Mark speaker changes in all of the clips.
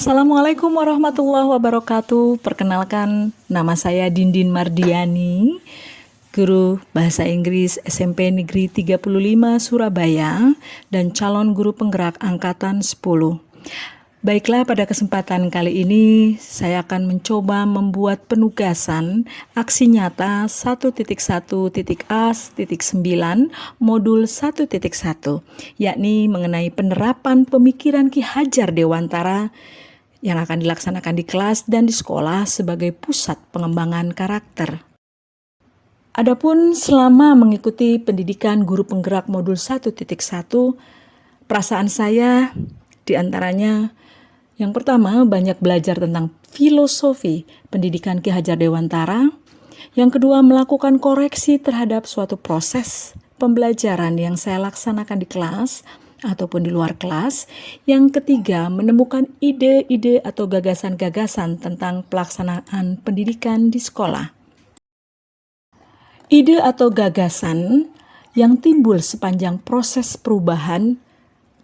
Speaker 1: Assalamualaikum warahmatullahi wabarakatuh. Perkenalkan, nama saya Dindin Mardiani, guru Bahasa Inggris SMP Negeri 35 Surabaya dan calon guru penggerak Angkatan 10. Baiklah, pada kesempatan kali ini saya akan mencoba membuat penugasan aksi nyata 1.1.A.9 modul 1.1, yakni mengenai penerapan pemikiran Ki Hajar Dewantara yang akan dilaksanakan di kelas dan di sekolah sebagai pusat pengembangan karakter. Adapun selama mengikuti pendidikan guru penggerak modul 1.1, perasaan saya diantaranya yang pertama, banyak belajar tentang filosofi pendidikan Ki Hajar Dewantara. Yang kedua, melakukan koreksi terhadap suatu proses pembelajaran yang saya laksanakan di kelas ataupun di luar kelas. Yang ketiga, menemukan ide-ide atau gagasan-gagasan tentang pelaksanaan pendidikan di sekolah. Ide atau gagasan yang timbul sepanjang proses perubahan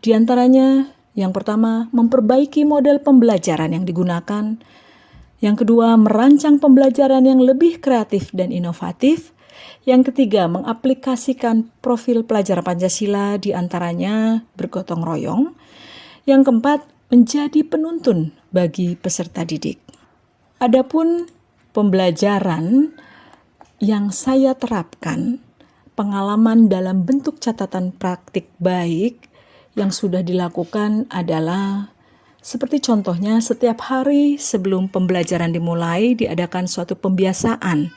Speaker 1: diantaranya yang pertama, memperbaiki model pembelajaran yang digunakan. Yang kedua, merancang pembelajaran yang lebih kreatif dan inovatif. Yang ketiga, mengaplikasikan profil pelajar Pancasila diantaranya bergotong royong. Yang keempat, menjadi penuntun bagi peserta didik. Adapun pembelajaran yang saya terapkan, pengalaman dalam bentuk catatan praktik baik yang sudah dilakukan adalah seperti contohnya setiap hari sebelum pembelajaran dimulai diadakan suatu pembiasaan.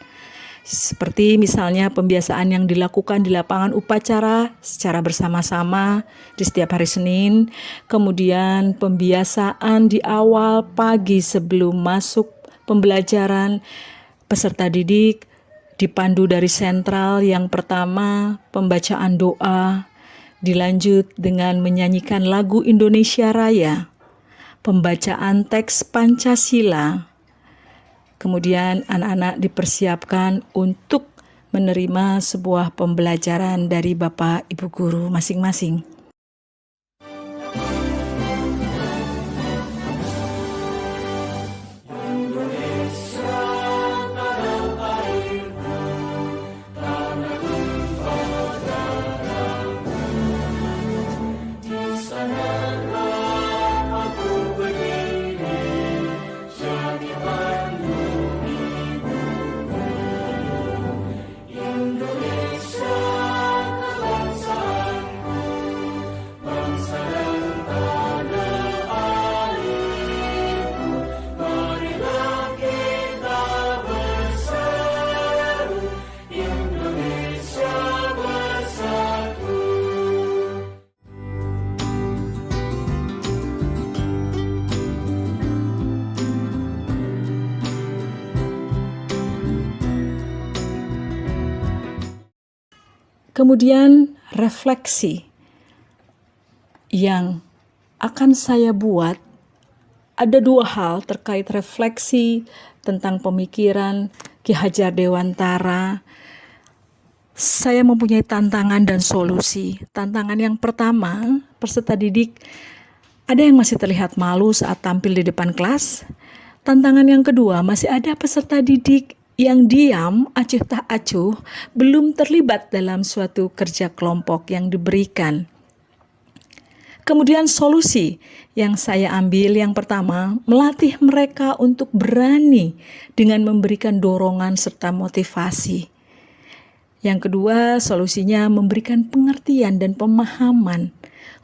Speaker 1: Seperti misalnya pembiasaan yang dilakukan di lapangan upacara secara bersama-sama di setiap hari Senin. Kemudian pembiasaan di awal pagi sebelum masuk pembelajaran, peserta didik dipandu dari sentral yang pertama pembacaan doa, dilanjut dengan menyanyikan lagu Indonesia Raya, pembacaan teks Pancasila. Kemudian anak-anak dipersiapkan untuk menerima sebuah pembelajaran dari Bapak Ibu guru masing-masing. Kemudian refleksi yang akan saya buat, ada dua hal terkait refleksi tentang pemikiran Ki Hajar Dewantara. Saya mempunyai tantangan dan solusi. Tantangan yang pertama, peserta didik ada yang masih terlihat malu saat tampil di depan kelas. Tantangan yang kedua, masih ada peserta didik yang diam, acuh tak acuh, belum terlibat dalam suatu kerja kelompok yang diberikan. Kemudian solusi yang saya ambil yang pertama, melatih mereka untuk berani dengan memberikan dorongan serta motivasi. Yang kedua, solusinya memberikan pengertian dan pemahaman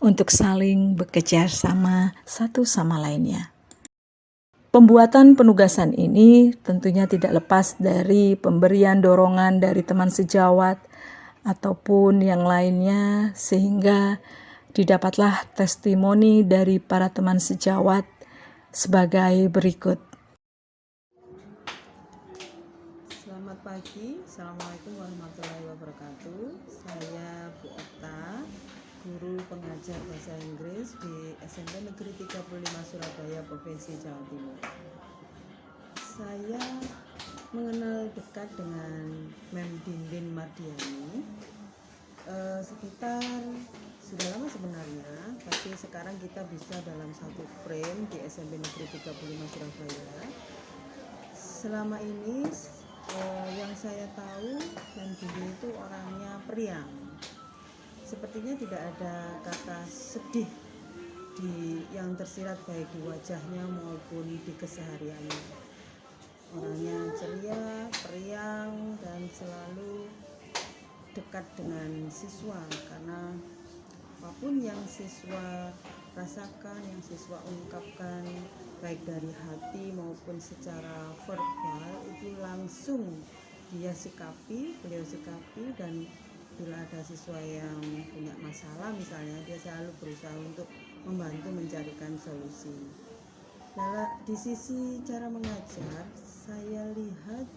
Speaker 1: untuk saling bekerja sama satu sama lainnya. Pembuatan penugasan ini tentunya tidak lepas dari pemberian dorongan dari teman sejawat ataupun yang lainnya, sehingga didapatlah testimoni dari para teman sejawat sebagai berikut.
Speaker 2: Selamat pagi, Assalamualaikum warahmatullahi wabarakatuh. Saya Bu Okta, guru pengajar bahasa Inggris di SMP Negeri 35 Surabaya, Provinsi Jawa Timur. Saya mengenal dekat dengan Mem Dindin Mardiani sekitar sudah lama sebenarnya, tapi sekarang kita bisa dalam satu frame di SMP Negeri 35 Surabaya. Selama ini yang saya tahu, Mem Dinding itu orangnya periang. Sepertinya tidak ada kata sedih yang tersirat baik di wajahnya maupun di kesehariannya. Orangnya ceria, periang, dan selalu dekat dengan siswa, karena apapun yang siswa rasakan, yang siswa ungkapkan baik dari hati maupun secara verbal, itu langsung beliau sikapi, dan bila ada siswa yang punya masalah misalnya, dia selalu berusaha untuk membantu mencarikan solusi. Di sisi cara mengajar, saya lihat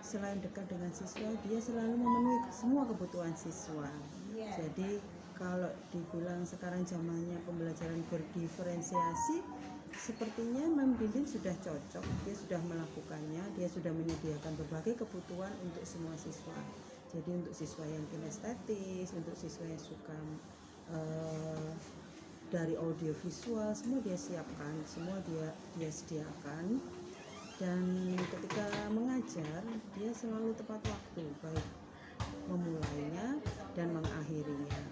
Speaker 2: selain dekat dengan siswa, dia selalu memenuhi semua kebutuhan siswa. Jadi kalau dibilang sekarang zamannya pembelajaran berdiferensiasi, sepertinya Mem Dinding sudah cocok, dia sudah melakukannya, dia sudah menyediakan berbagai kebutuhan untuk semua siswa. Jadi untuk siswa yang kinestetis, untuk siswa yang suka dari audio visual, semua dia siapkan, semua dia sediakan. Dan ketika mengajar, dia selalu tepat waktu, baik memulainya dan mengakhirinya,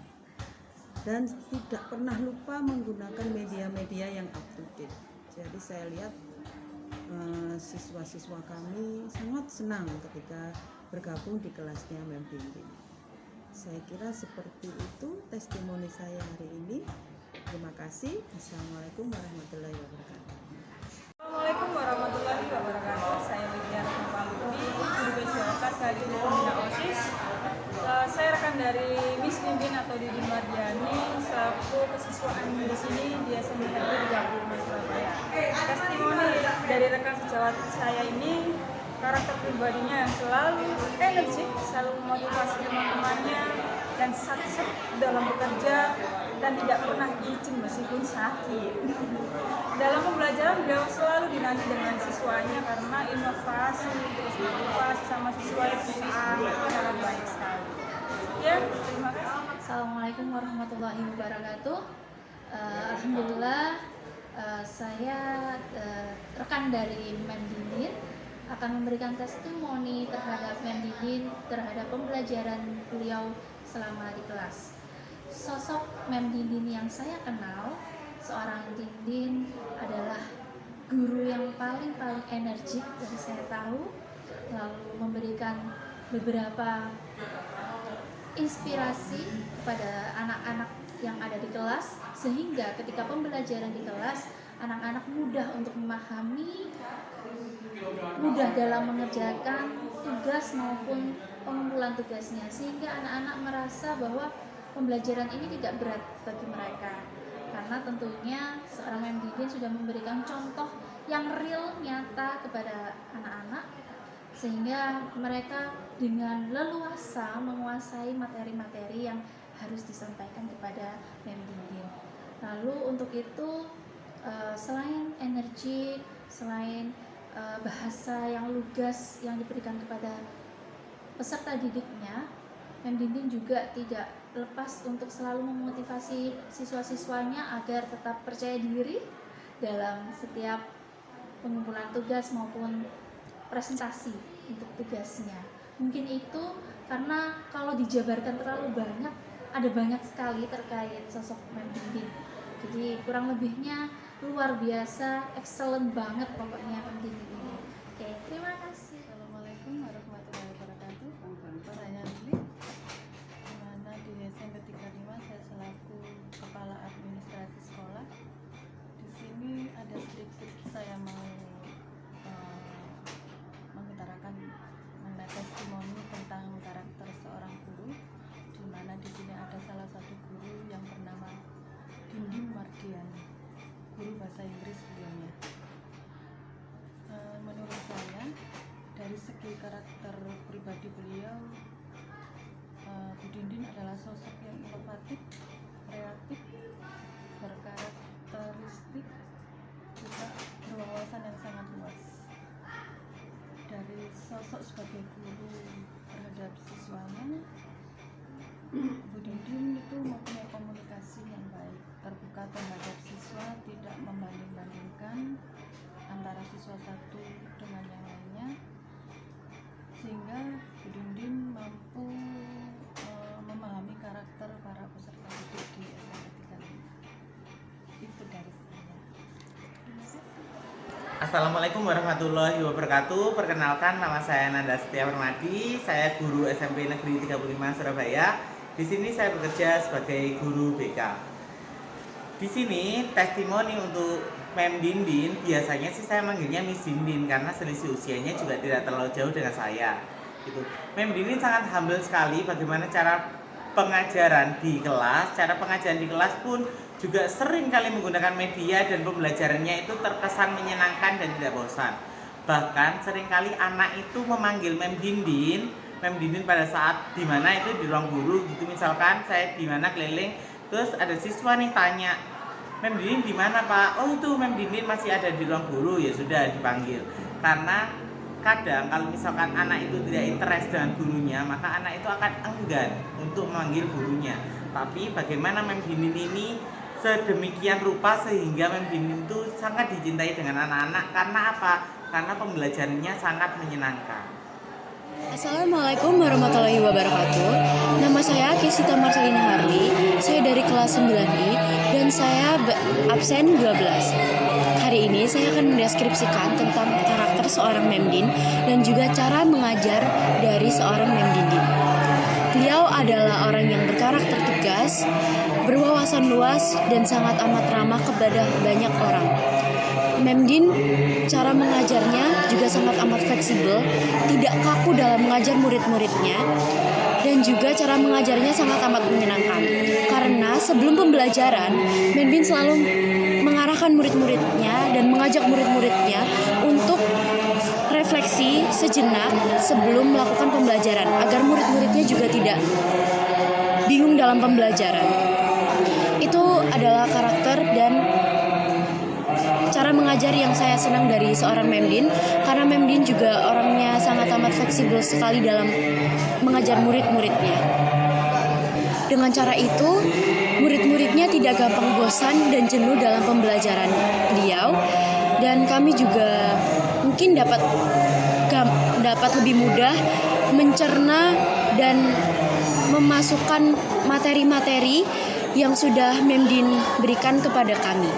Speaker 2: dan tidak pernah lupa menggunakan media-media yang up to date. Jadi saya lihat siswa-siswa kami sangat senang ketika bergabung di kelasnya Mem Dinding. Saya kira seperti itu testimoni saya hari ini. Terima kasih. Assalamualaikum warahmatullahi wabarakatuh.
Speaker 3: Assalamualaikum warahmatullahi wabarakatuh. Saya Widya Rahmawati, guru BCOK sekaligus pembina OSIS. Saya rekan dari Miss Dinding atau Didin Mardiani selaku kesiswaan di sini di SMP Negeri 35 Surabaya. Testimoni dari rekan sejawat saya ini, karakter pribadinya yang selalu energik, selalu memotivasi teman-temannya, dan sukses dalam bekerja dan tidak pernah izin meskipun sakit. Dalam pembelajaran beliau selalu dinanti dengan siswanya karena inovasi, terus motivasi sama siswa itu sangat baik sekali. Ya, terima kasih.
Speaker 4: Assalamualaikum warahmatullahi wabarakatuh. Alhamdulillah, saya rekan dari Mem Dinding akan memberikan testimoni terhadap Mem Dinding terhadap pembelajaran beliau selama di kelas. Sosok Mem Dinding yang saya kenal, seorang Dinding adalah guru yang paling energik dari saya tahu, lalu memberikan beberapa inspirasi kepada anak-anak yang ada di kelas, sehingga ketika pembelajaran di kelas anak-anak mudah untuk memahami, mudah dalam mengerjakan tugas maupun pengumpulan tugasnya, sehingga anak-anak merasa bahwa pembelajaran ini tidak berat bagi mereka, karena tentunya seorang Mem Dinding sudah memberikan contoh yang real, nyata kepada anak-anak, sehingga mereka dengan leluasa menguasai materi-materi yang harus disampaikan kepada Mem Dinding. Lalu untuk itu, selain energi, selain bahasa yang lugas yang diberikan kepada peserta didiknya, Mem Dinding juga tidak lepas untuk selalu memotivasi siswa-siswanya agar tetap percaya diri dalam setiap pengumpulan tugas maupun presentasi untuk tugasnya. Mungkin itu karena kalau dijabarkan terlalu banyak, ada banyak sekali terkait sosok Mem Dinding. Jadi kurang lebihnya luar biasa, excellent banget pokoknya Mem Dinding ini. Oke, terima kasih.
Speaker 5: Assalamualaikum warahmatullahi wabarakatuh. Saya Andri, di mana di SMP 35 saya selaku kepala administrasi sekolah. Di sini ada sedikit saya mau mengutarakan mengenai testimoni tentang karakter seorang guru, di mana di sini ada salah satu guru yang bernama Dinding Mardiani, guru bahasa Inggris beliaunya. Menurut saya, dari segi karakter pribadi beliau, Bu Dinding adalah sosok yang inovatif, kreatif, berkarakteristik, juga berwawasan yang sangat luas. Dari sosok sebagai guru terhadap siswanya, Bu Dinding itu mempunyai komunikasi komunikasi yang baik, terbuka terhadap siswa, tidak membanding-bandingkan antara siswa satu dengan yang lainnya, sehingga Bu Dindin mampu memahami karakter para peserta didik di SMP 35. Itu dari saya. Terima kasih.
Speaker 6: Assalamualaikum warahmatullahi wabarakatuh. Perkenalkan, nama saya Nanda Setia Permadi. Saya guru SMP Negeri 35 Surabaya. Di sini saya bekerja sebagai guru BK. Di sini testimoni untuk Mem Dindin, biasanya sih saya manggilnya Miss Dindin karena selisih usianya juga tidak terlalu jauh dengan saya. Gitu. Mem Dindin sangat humble sekali bagaimana cara pengajaran di kelas. Cara pengajaran di kelas pun juga sering kali menggunakan media dan pembelajarannya itu terkesan menyenangkan dan tidak bosan. Bahkan seringkali anak itu memanggil Mem Dindin pada saat dimana itu di ruang guru gitu, misalkan saya di mana keliling, terus ada siswa nih tanya, Mem Dindin di mana Pak? Oh itu Mem Dindin masih ada di ruang guru, ya sudah dipanggil. Karena kadang kalau misalkan anak itu tidak interest dengan gurunya, maka anak itu akan enggan untuk memanggil gurunya. Tapi bagaimana Mem Dindin ini sedemikian rupa sehingga Mem Dindin itu sangat dicintai dengan anak-anak. Karena apa? Karena pembelajarannya sangat menyenangkan.
Speaker 7: Assalamualaikum warahmatullahi wabarakatuh. Nama saya Kisita Marcelina Harli. Saya dari kelas 9I dan saya absen 12. Hari ini saya akan mendeskripsikan tentang karakter seorang Memdin dan juga cara mengajar dari seorang Memdindin. Beliau adalah orang yang berkarakter tegas, berwawasan luas, dan sangat amat ramah kepada banyak orang. Memdin, cara mengajarnya juga sangat amat fleksibel, tidak kaku dalam mengajar murid-muridnya, dan juga cara mengajarnya sangat amat menyenangkan. Karena sebelum pembelajaran, Memdin selalu mengarahkan murid-muridnya dan mengajak murid-muridnya untuk refleksi sejenak sebelum melakukan pembelajaran, agar murid-muridnya juga tidak bingung dalam pembelajaran. Itu adalah karakter dan cara mengajar yang saya senang dari seorang Memdin, karena Memdin juga orangnya sangat amat fleksibel sekali dalam mengajar murid-muridnya. Dengan cara itu, murid-muridnya tidak gampang bosan dan jenuh dalam pembelajaran beliau, dan kami juga mungkin dapat lebih mudah mencerna dan memasukkan materi-materi yang sudah Memdin berikan kepada kami.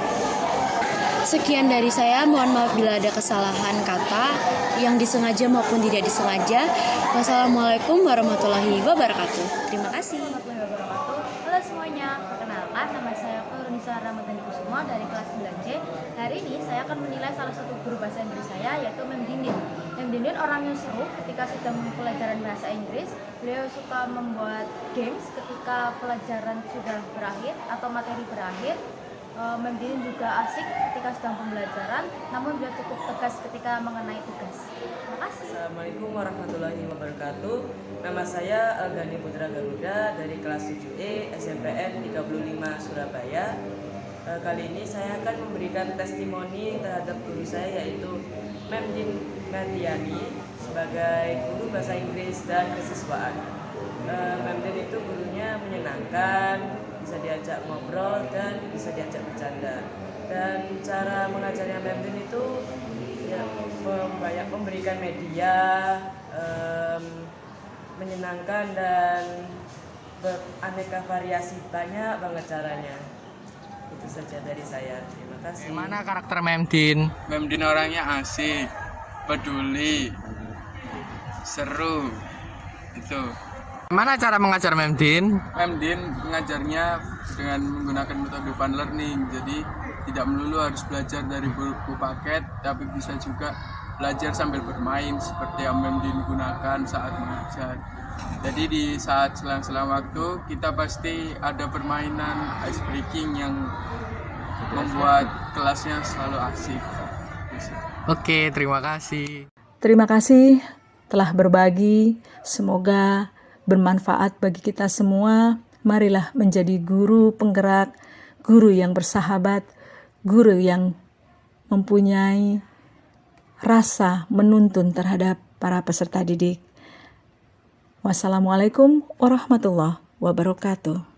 Speaker 7: Sekian dari saya, mohon maaf bila ada kesalahan kata yang disengaja maupun tidak disengaja. Wassalamualaikum warahmatullahi wabarakatuh. Terima kasih.
Speaker 8: Warahmatullahi wabarakatuh. Halo semuanya, perkenalkan nama saya Nisa Ramadhani Kusuma dari kelas 9C. Hari ini saya akan menilai salah satu guru bahasa Inggris saya, yaitu Mem Dindin. Mem Dindin orangnya seru ketika sedang pelajaran bahasa Inggris. Beliau suka membuat games ketika pelajaran sudah berakhir atau materi berakhir. Mem Dindin juga asik ketika sedang pembelajaran, namun beliau cukup tegas ketika mengenai tugas. Terima kasih.
Speaker 9: Assalamualaikum warahmatullahi wabarakatuh. Nama saya Gani Putra Garuda dari kelas 7E SMPN 35 Surabaya. Kali ini saya akan memberikan testimoni terhadap guru saya, yaitu Mem Din Mardiani sebagai guru bahasa Inggris dan kesiswaan. Mem Din itu gurunya menyenangkan, bisa diajak ngobrol dan bisa diajak bercanda. Dan cara mengajarnya Mem Din itu ya, memberikan media, menyenangkan dan beraneka variasi, banyak banget caranya. Itu saja dari saya. Terima kasih.
Speaker 10: Gimana karakter Memdin?
Speaker 11: Memdin orangnya asik, peduli, seru. Itu.
Speaker 10: Gimana cara mengajar Memdin?
Speaker 11: Memdin mengajarnya dengan menggunakan metode fun learning. Jadi tidak melulu harus belajar dari buku paket, tapi bisa juga belajar sambil bermain seperti yang Memdin gunakan saat mengajar. Jadi di saat selang-selang waktu kita pasti ada permainan ice breaking yang membuat kelasnya selalu asik.
Speaker 10: Oke, terima kasih.
Speaker 1: Terima kasih telah berbagi. Semoga bermanfaat bagi kita semua. Marilah menjadi guru penggerak, guru yang bersahabat, guru yang mempunyai rasa menuntun terhadap para peserta didik. Wassalamualaikum warahmatullahi wabarakatuh.